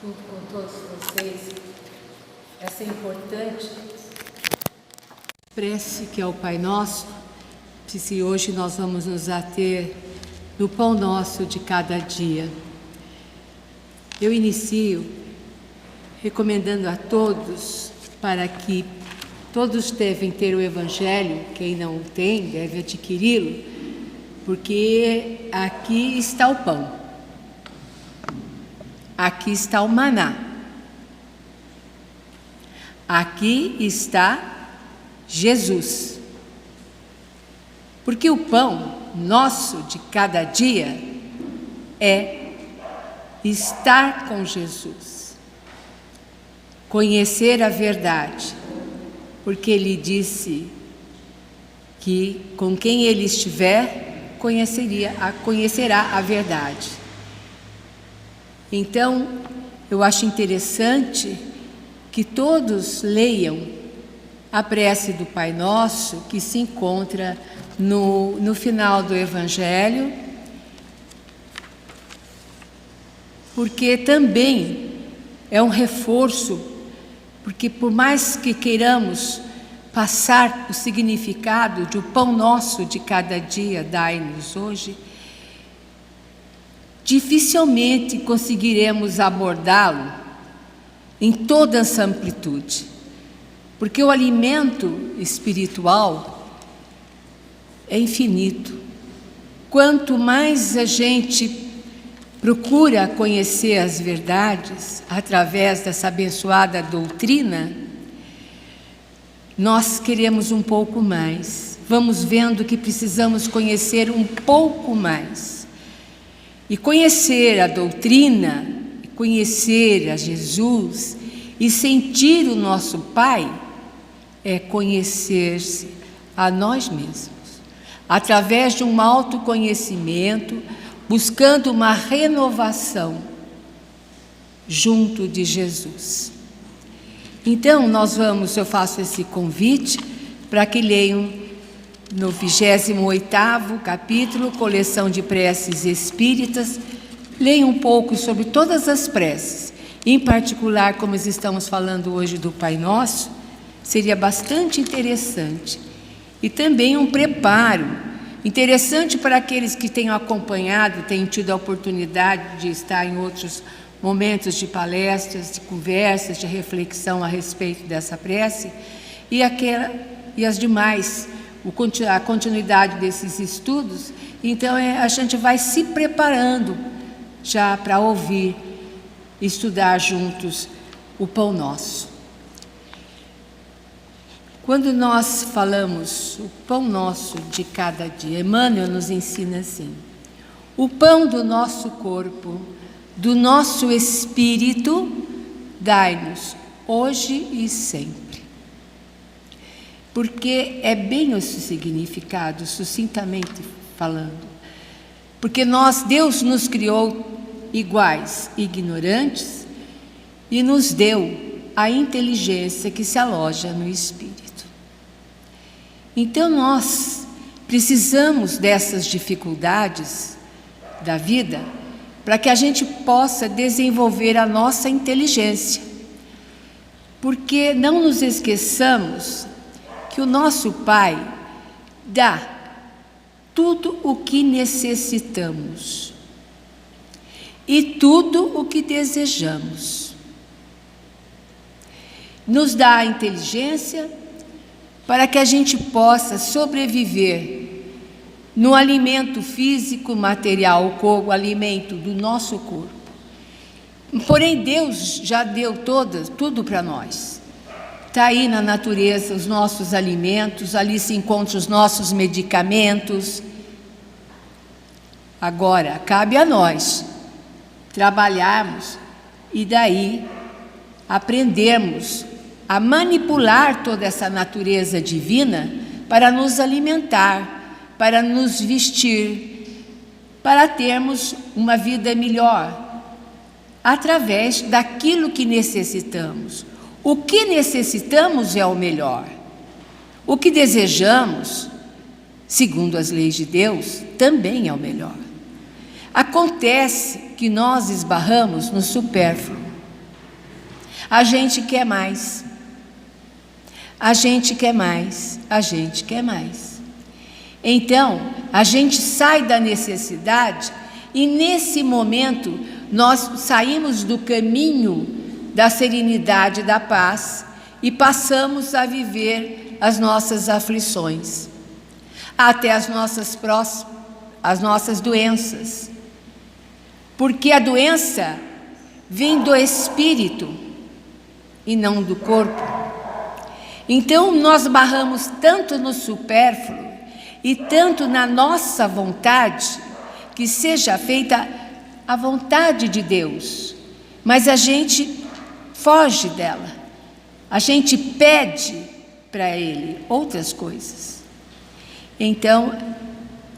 junto com todos vocês, essa importante prece que é o Pai Nosso, se hoje nós vamos nos ater no pão nosso de cada dia. Eu inicio recomendando a todos para que todos devem ter o Evangelho, quem não o tem deve adquiri-lo, porque aqui está o pão, aqui está o maná, aqui está Jesus. Porque o pão nosso de cada dia é estar com Jesus, conhecer a verdade, porque Ele disse que com quem Ele estiver, conhecerá a verdade. Então, eu acho interessante que todos leiam a prece do Pai Nosso, que se encontra no final do Evangelho, porque também é um reforço, porque por mais que queiramos passar o significado do pão nosso de cada dia, dai-nos hoje, dificilmente conseguiremos abordá-lo em toda essa amplitude, porque o alimento espiritual é infinito. Quanto mais a gente procura conhecer as verdades através dessa abençoada doutrina, nós queremos um pouco mais. Vamos vendo que precisamos conhecer um pouco mais. E conhecer a doutrina, conhecer a Jesus e sentir o nosso Pai é conhecer-se a nós mesmos, através de um autoconhecimento, buscando uma renovação junto de Jesus. Então, eu faço esse convite para que leiam no 28º capítulo, Coleção de Preces Espíritas, leiam um pouco sobre todas as preces, em particular, como estamos falando hoje do Pai Nosso, seria bastante interessante. E também um preparo interessante para aqueles que tenham acompanhado, tenham tido a oportunidade de estar em outros momentos de palestras, de conversas, de reflexão a respeito dessa prece, e as demais, a continuidade desses estudos. Então, a gente vai se preparando já para ouvir, estudar juntos o Pão Nosso. Quando nós falamos o pão nosso de cada dia, Emmanuel nos ensina assim: o pão do nosso corpo, do nosso espírito, dai-nos hoje e sempre. Porque é bem esse significado, sucintamente falando. Porque Deus nos criou iguais, ignorantes, e nos deu a inteligência que se aloja no espírito. Então nós precisamos dessas dificuldades da vida para que a gente possa desenvolver a nossa inteligência. Porque não nos esqueçamos que o nosso Pai dá tudo o que necessitamos e tudo o que desejamos. Nos dá a inteligência para que a gente possa sobreviver no alimento físico, material, o alimento do nosso corpo. Porém, Deus já deu tudo para nós. Está aí na natureza os nossos alimentos, ali se encontram os nossos medicamentos. Agora, cabe a nós trabalharmos e daí aprendermos a manipular toda essa natureza divina para nos alimentar, para nos vestir, para termos uma vida melhor, através daquilo que necessitamos. O que necessitamos é o melhor. O que desejamos, segundo as leis de Deus, também é o melhor. Acontece que nós esbarramos no supérfluo. a gente quer mais. A gente quer mais, a gente quer mais. Então, a gente sai da necessidade e nesse momento nós saímos do caminho da serenidade e da paz e passamos a viver as nossas aflições, até as nossas doenças. Porque a doença vem do espírito e não do corpo. Então, nós barramos tanto no supérfluo e tanto na nossa vontade, que seja feita a vontade de Deus, mas a gente foge dela, a gente pede para Ele outras coisas. Então,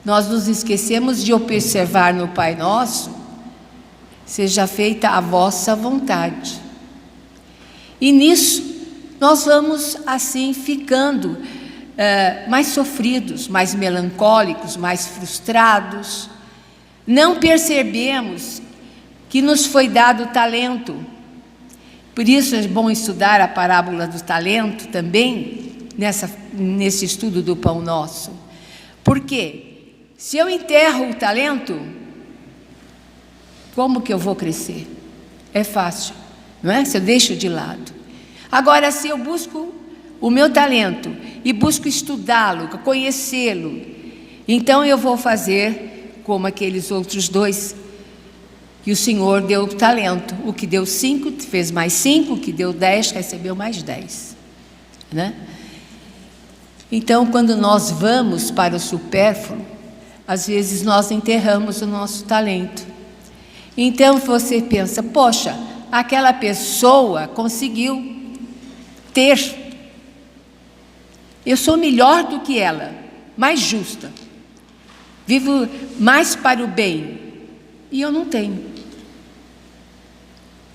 nós nos esquecemos de observar no Pai Nosso: seja feita a vossa vontade. E nisso, nós vamos assim ficando mais sofridos, mais melancólicos, mais frustrados. Não percebemos que nos foi dado talento. Por isso é bom estudar a parábola do talento também, nesse estudo do Pão Nosso. Por quê? Se eu enterro o talento, como que eu vou crescer? É fácil, não é? Se eu deixo de lado. Agora, se eu busco o meu talento e busco estudá-lo, conhecê-lo, então eu vou fazer como aqueles outros dois, que o Senhor deu talento. O que deu 5, fez mais 5, o que deu 10, recebeu mais 10. Né? Então, quando nós vamos para o supérfluo, às vezes nós enterramos o nosso talento. Então você pensa: poxa, aquela pessoa conseguiu ter. Eu sou melhor do que ela, mais justa, vivo mais para o bem, e eu não tenho.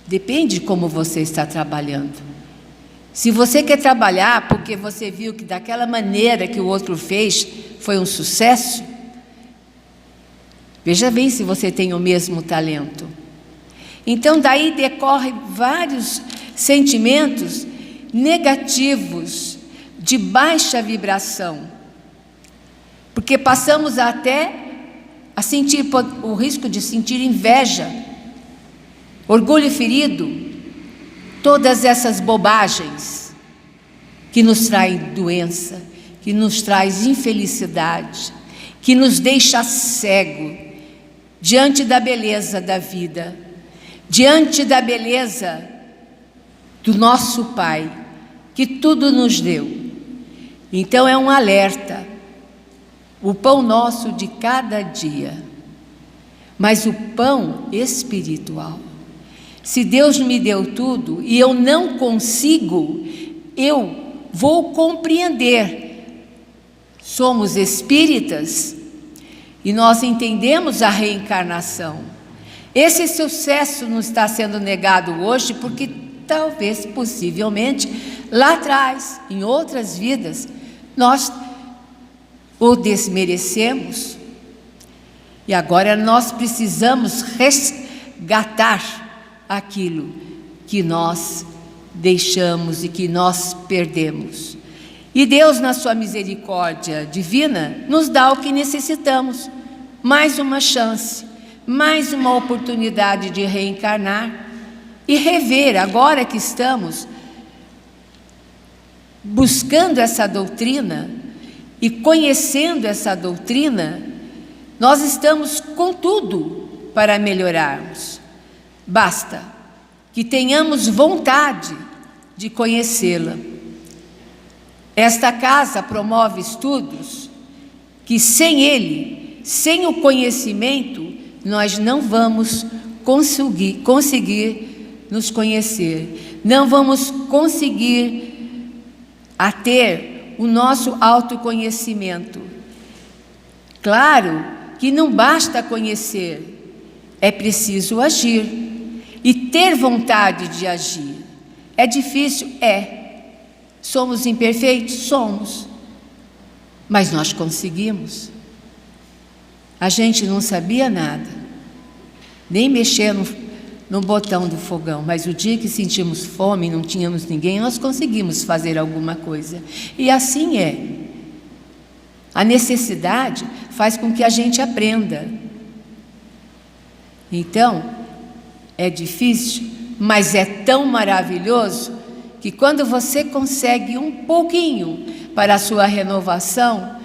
Depende de como você está trabalhando. Se você quer trabalhar porque você viu que daquela maneira que o outro fez foi um sucesso, veja bem se você tem o mesmo talento. Então daí decorrem vários sentimentos negativos, de baixa vibração, porque passamos até a sentir o risco de sentir inveja, orgulho ferido, todas essas bobagens que nos traem doença, que nos traz infelicidade, que nos deixa cego diante da beleza da vida, diante da beleza do nosso Pai, que tudo nos deu. Então é um alerta, o pão nosso de cada dia, mas o pão espiritual. Se Deus me deu tudo e eu não consigo, eu vou compreender. Somos espíritas e nós entendemos a reencarnação. Esse sucesso nos está sendo negado hoje porque talvez, possivelmente, lá atrás, em outras vidas, nós o desmerecemos e agora nós precisamos resgatar aquilo que nós deixamos e que nós perdemos. E Deus, na sua misericórdia divina, nos dá o que necessitamos, mais uma chance, mais uma oportunidade de reencarnar e rever. Agora que estamos buscando essa doutrina e conhecendo essa doutrina, nós estamos com tudo para melhorarmos. Basta que tenhamos vontade de conhecê-la. Esta casa promove estudos que sem ele, sem o conhecimento, nós não vamos conseguir nos conhecer, não vamos conseguir ter o nosso autoconhecimento. Claro que não basta conhecer, é preciso agir e ter vontade de agir. É difícil? É. Somos imperfeitos? Somos. Mas nós conseguimos. A gente não sabia nada, nem mexer no botão do fogão, mas o dia que sentimos fome e não tínhamos ninguém, nós conseguimos fazer alguma coisa. E assim é. A necessidade faz com que a gente aprenda. Então, é difícil, mas é tão maravilhoso que quando você consegue um pouquinho para a sua renovação,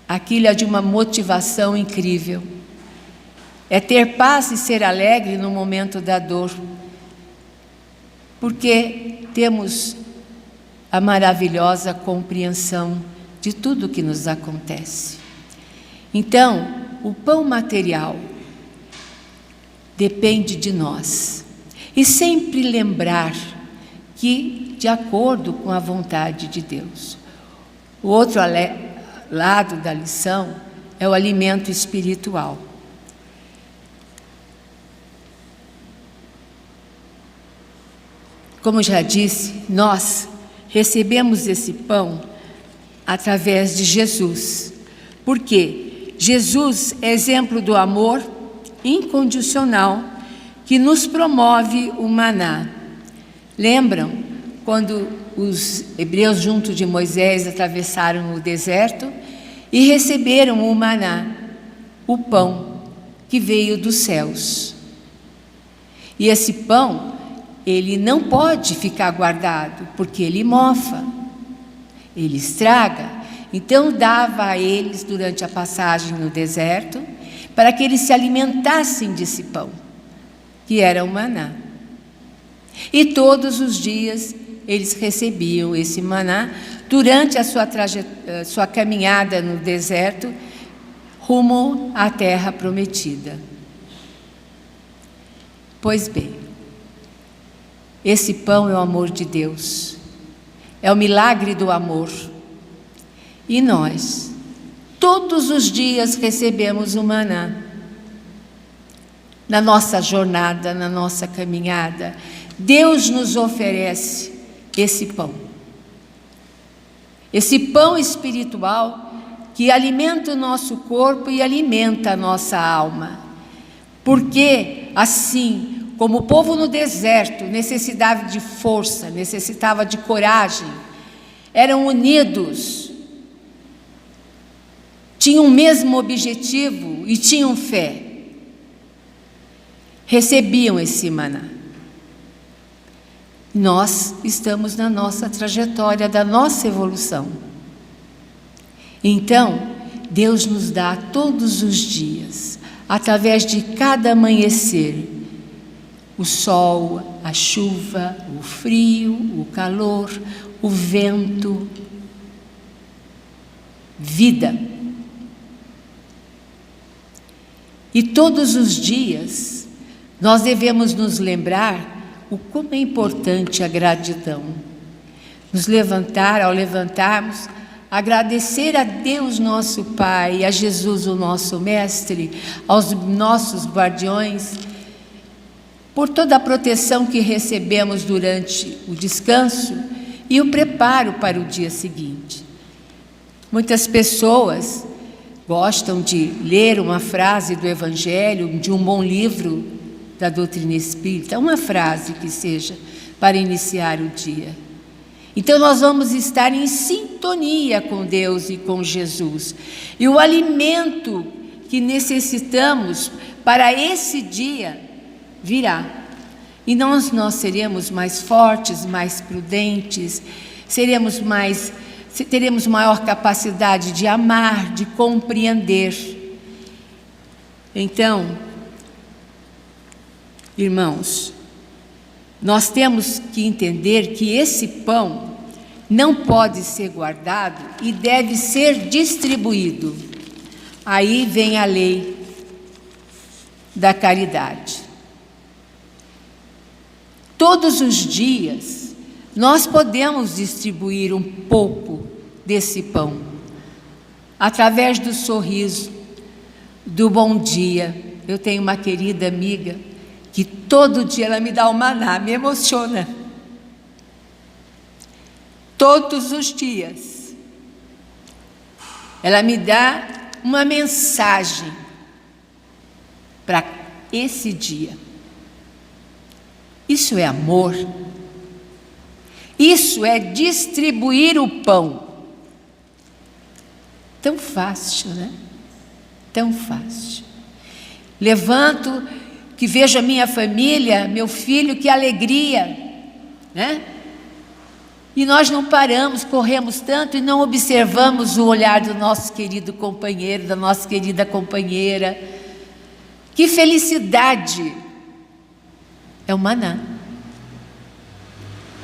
aquilo é de uma motivação incrível. É ter paz e ser alegre no momento da dor, porque temos a maravilhosa compreensão de tudo que nos acontece. Então, o pão material depende de nós. E sempre lembrar que, de acordo com a vontade de Deus. O outro lado da lição é o alimento espiritual. Como já disse, nós recebemos esse pão através de Jesus. Por quê? Jesus é exemplo do amor incondicional que nos promove o maná. Lembram quando os hebreus junto de Moisés atravessaram o deserto e receberam o maná, o pão que veio dos céus. E esse pão, ele não pode ficar guardado, porque ele mofa, ele estraga. Então dava a eles durante a passagem no deserto, para que eles se alimentassem desse pão, que era o maná. E todos os dias eles recebiam esse maná durante a sua caminhada no deserto, rumo à terra prometida. Pois bem, esse pão é o amor de Deus, é o milagre do amor. E nós, todos os dias recebemos o maná. Na nossa jornada, na nossa caminhada, Deus nos oferece esse pão. Esse pão espiritual que alimenta o nosso corpo e alimenta a nossa alma. Porque, assim como o povo no deserto necessitava de força, necessitava de coragem, eram unidos, tinham o mesmo objetivo e tinham fé, recebiam esse maná. Nós estamos na nossa trajetória da nossa evolução. Então, Deus nos dá todos os dias, através de cada amanhecer, o sol, a chuva, o frio, o calor, o vento, vida. E todos os dias nós devemos nos lembrar o como é importante a gratidão. Nos levantar, ao levantarmos, agradecer a Deus nosso Pai, a Jesus o nosso Mestre, aos nossos guardiões, por toda a proteção que recebemos durante o descanso e o preparo para o dia seguinte. Muitas pessoas gostam de ler uma frase do Evangelho, de um bom livro da doutrina espírita, uma frase que seja para iniciar o dia. Então nós vamos estar em sintonia com Deus e com Jesus. E o alimento que necessitamos para esse dia virá. E nós seremos mais fortes, mais prudentes, teremos maior capacidade de amar, de compreender. Então, irmãos, nós temos que entender que esse pão não pode ser guardado e deve ser distribuído. Aí vem a lei da caridade. Todos os dias nós podemos distribuir um pouco desse pão, através do sorriso, do bom dia. Eu tenho uma querida amiga que todo dia ela me dá um maná, me emociona. Todos os dias. Ela me dá uma mensagem para esse dia. Isso é amor. Isso é distribuir o pão. Tão fácil, né? Tão fácil. Levanto, que vejo a minha família, meu filho, que alegria, né? E nós não paramos, corremos tanto e não observamos o olhar do nosso querido companheiro, da nossa querida companheira. Que felicidade! É o maná.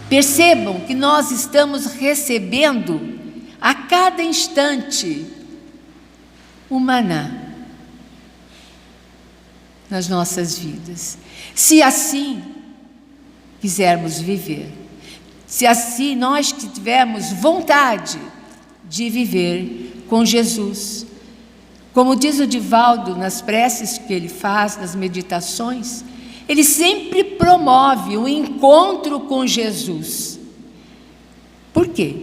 Percebam que nós estamos recebendo a cada instante o maná nas nossas vidas. Se assim quisermos viver, se assim nós que tivermos vontade de viver com Jesus, como diz o Divaldo nas preces que ele faz, nas meditações, ele sempre promove o encontro com Jesus. Por quê?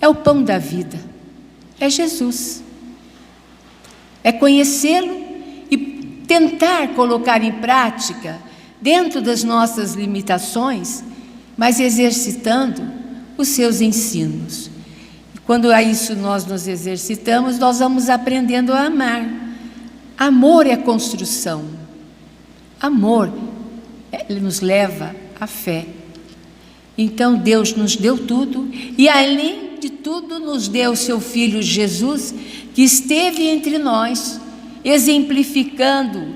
É o pão da vida, é Jesus. É conhecê-lo e tentar colocar em prática, dentro das nossas limitações, mas exercitando os seus ensinos. E quando a isso nós nos exercitamos, nós vamos aprendendo a amar. Amor é construção. Amor, ele nos leva à fé. Então Deus nos deu tudo e além de tudo nos deu o seu Filho Jesus, que esteve entre nós, exemplificando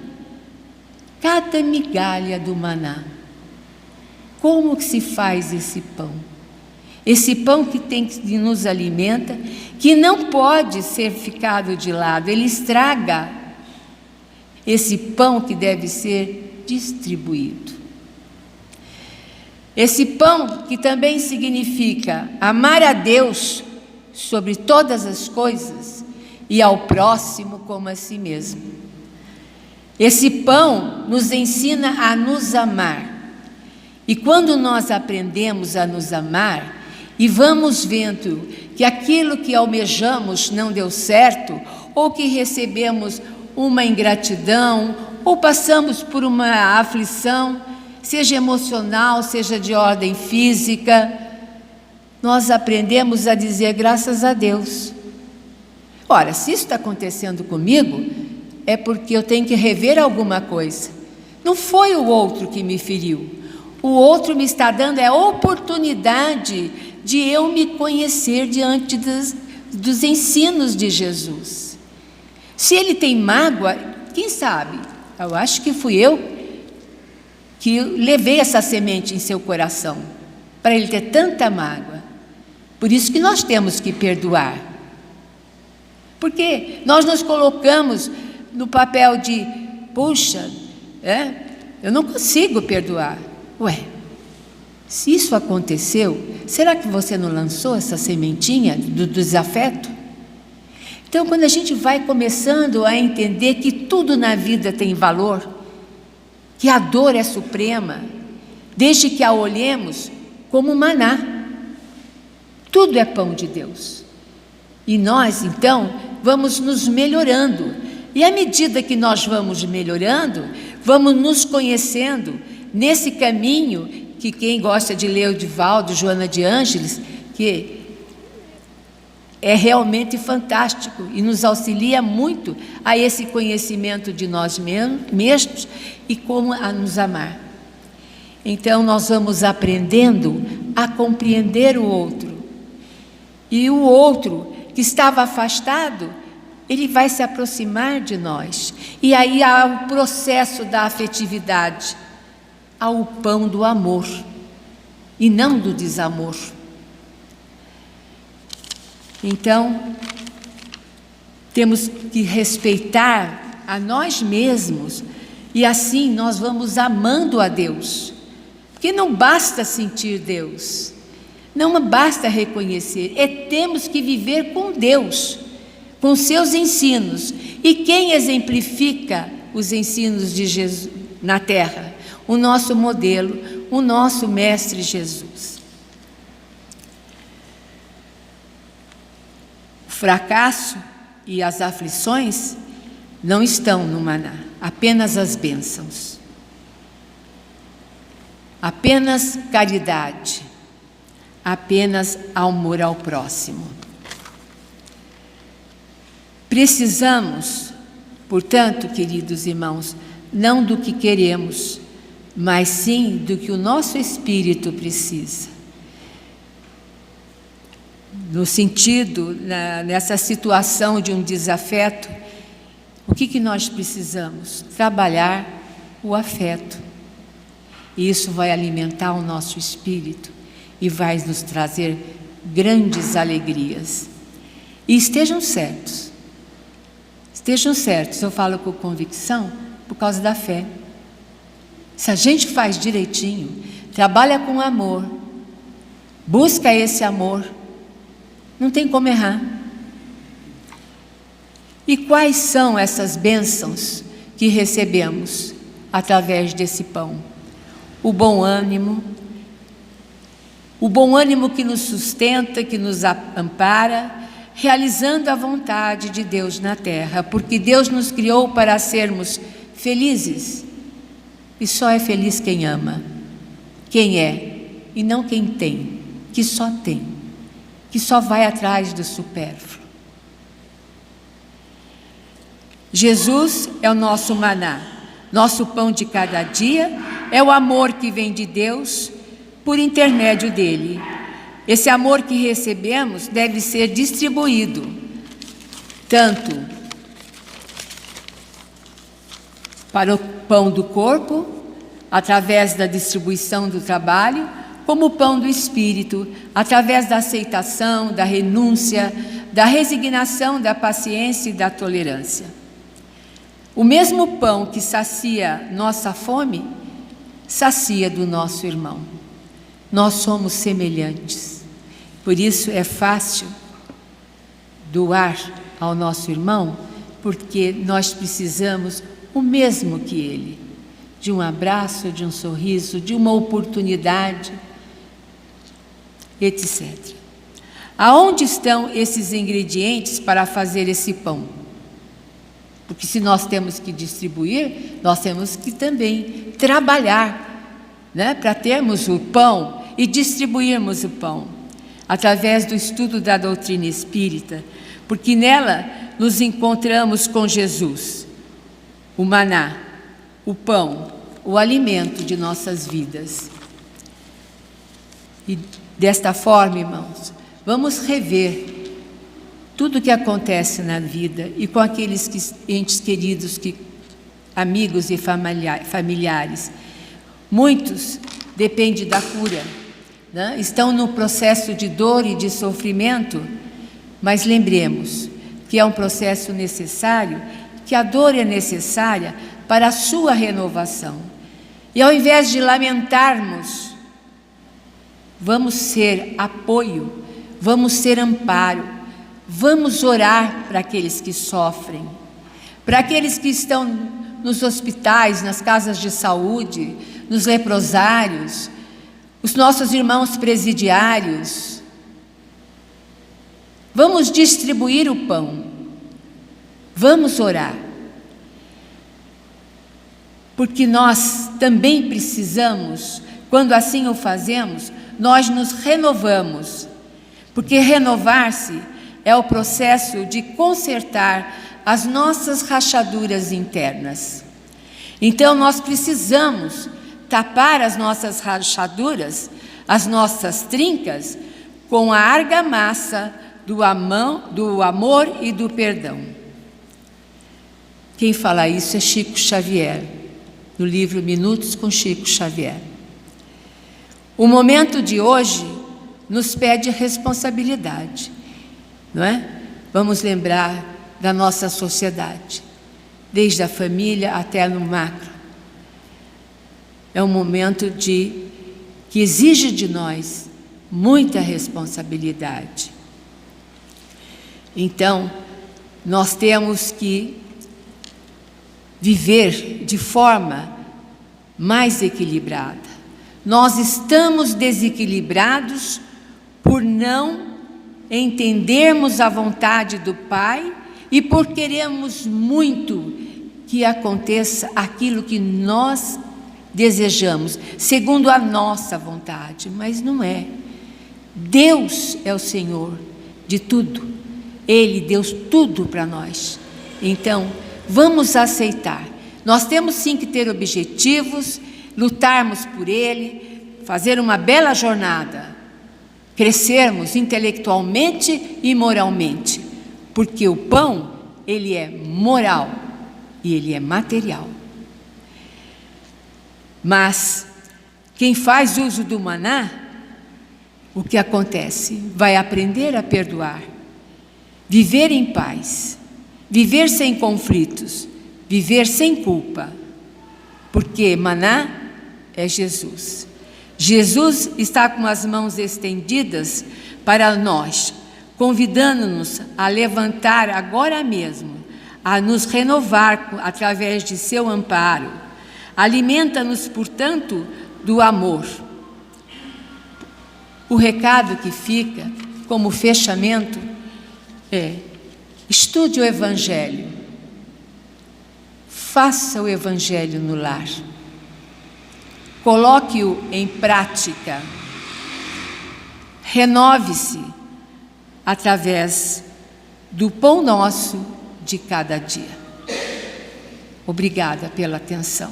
cada migalha do maná. Como que se faz esse pão? Esse pão que nos alimenta, que não pode ser ficado de lado, ele estraga. Esse pão que deve ser distribuído. Esse pão que também significa amar a Deus sobre todas as coisas e ao próximo como a si mesmo. Esse pão nos ensina a nos amar. E quando nós aprendemos a nos amar e vamos vendo que aquilo que almejamos não deu certo, ou que recebemos uma ingratidão, ou passamos por uma aflição, seja emocional, seja de ordem física, nós aprendemos a dizer graças a Deus. Ora, se isso está acontecendo comigo, é porque eu tenho que rever alguma coisa. Não foi o outro que me feriu. O outro me está dando a oportunidade de eu me conhecer diante dos ensinos de Jesus. Se ele tem mágoa, quem sabe? Eu acho que fui eu que levei essa semente em seu coração, para ele ter tanta mágoa. Por isso que nós temos que perdoar. Porque nós nos colocamos no papel de, puxa, eu não consigo perdoar. Ué, se isso aconteceu, será que você não lançou essa sementinha do desafeto? Então, quando a gente vai começando a entender que tudo na vida tem valor, que a dor é suprema, desde que a olhemos como maná. Tudo é pão de Deus. E nós, então, vamos nos melhorando. E à medida que nós vamos melhorando, vamos nos conhecendo nesse caminho que quem gosta de ler o Divaldo, Joana de Ângeles, que é realmente fantástico e nos auxilia muito a esse conhecimento de nós mesmos e como a nos amar. Então nós vamos aprendendo a compreender o outro. E o outro que estava afastado, ele vai se aproximar de nós. E aí há o processo da afetividade, há o pão do amor e não do desamor. Então, temos que respeitar a nós mesmos e assim nós vamos amando a Deus. Porque não basta sentir Deus, não basta reconhecer, temos que viver com Deus, com seus ensinos. E quem exemplifica os ensinos de Jesus na terra? O nosso modelo, o nosso Mestre Jesus. O fracasso e as aflições não estão no maná, apenas as bênçãos. apenas caridade, apenas amor ao próximo. Precisamos, portanto, queridos irmãos, não do que queremos, mas sim do que o nosso espírito precisa. No sentido, nessa situação de um desafeto, o que nós precisamos? Trabalhar o afeto. E isso vai alimentar o nosso espírito e vai nos trazer grandes alegrias. E estejam certos, eu falo com convicção, por causa da fé. Se a gente faz direitinho, trabalha com amor, busca esse amor, não tem como errar. E quais são essas bênçãos que recebemos através desse pão? O bom ânimo que nos sustenta, que nos ampara, realizando a vontade de Deus na terra, porque Deus nos criou para sermos felizes, e só é feliz quem ama, quem é, e não quem tem, que só tem, que só vai atrás do supérfluo. Jesus é o nosso maná, nosso pão de cada dia, é o amor que vem de Deus por intermédio dele. Esse amor que recebemos deve ser distribuído, tanto para o pão do corpo, através da distribuição do trabalho, como o pão do espírito, através da aceitação, da renúncia, da resignação, da paciência e da tolerância. O mesmo pão que sacia nossa fome, sacia do nosso irmão. Nós somos semelhantes, por isso é fácil doar ao nosso irmão, porque nós precisamos o mesmo que ele, de um abraço, de um sorriso, de uma oportunidade, etc. Aonde estão esses ingredientes para fazer esse pão? Porque se nós temos que distribuir, nós temos que também trabalhar, né, para termos o pão e distribuirmos o pão, através do estudo da doutrina espírita, porque nela nos encontramos com Jesus, o maná, o pão, o alimento de nossas vidas. E desta forma, irmãos, vamos rever tudo o que acontece na vida e com aqueles entes queridos, amigos e familiares. Muitos dependem da cura, né? Estão no processo de dor e de sofrimento, mas lembremos que é um processo necessário, que a dor é necessária para a sua renovação. E ao invés de lamentarmos, vamos ser apoio, vamos ser amparo, vamos orar para aqueles que sofrem, para aqueles que estão nos hospitais, nas casas de saúde, nos leprosários, os nossos irmãos presidiários. Vamos distribuir o pão, vamos orar, porque nós também precisamos, quando assim o fazemos, nós nos renovamos, porque renovar-se é o processo de consertar as nossas rachaduras internas. Então, nós precisamos tapar as nossas rachaduras, as nossas trincas, com a argamassa do amor e do perdão. Quem fala isso é Chico Xavier, no livro Minutos com Chico Xavier. O momento de hoje nos pede responsabilidade, não é? Vamos lembrar da nossa sociedade, desde a família até no macro. É um momento que exige de nós muita responsabilidade. Então, nós temos que viver de forma mais equilibrada. Nós estamos desequilibrados por não entendermos a vontade do Pai e por queremos muito que aconteça aquilo que nós desejamos, segundo a nossa vontade, mas não é. Deus é o Senhor de tudo. Ele deu tudo para nós. Então, vamos aceitar. Nós temos sim que ter objetivos, lutarmos por Ele, fazer uma bela jornada, crescermos intelectualmente e moralmente, porque o pão, ele é moral e ele é material. Mas quem faz uso do maná, o que acontece? Vai aprender a perdoar, viver em paz, viver sem conflitos, viver sem culpa, porque maná é Jesus. Jesus está com as mãos estendidas para nós, convidando-nos a levantar agora mesmo, a nos renovar através de seu amparo. Alimenta-nos, portanto, do amor. O recado que fica como fechamento é: estude o Evangelho, faça o Evangelho no lar, coloque-o em prática, renove-se através do pão nosso de cada dia. Obrigada pela atenção.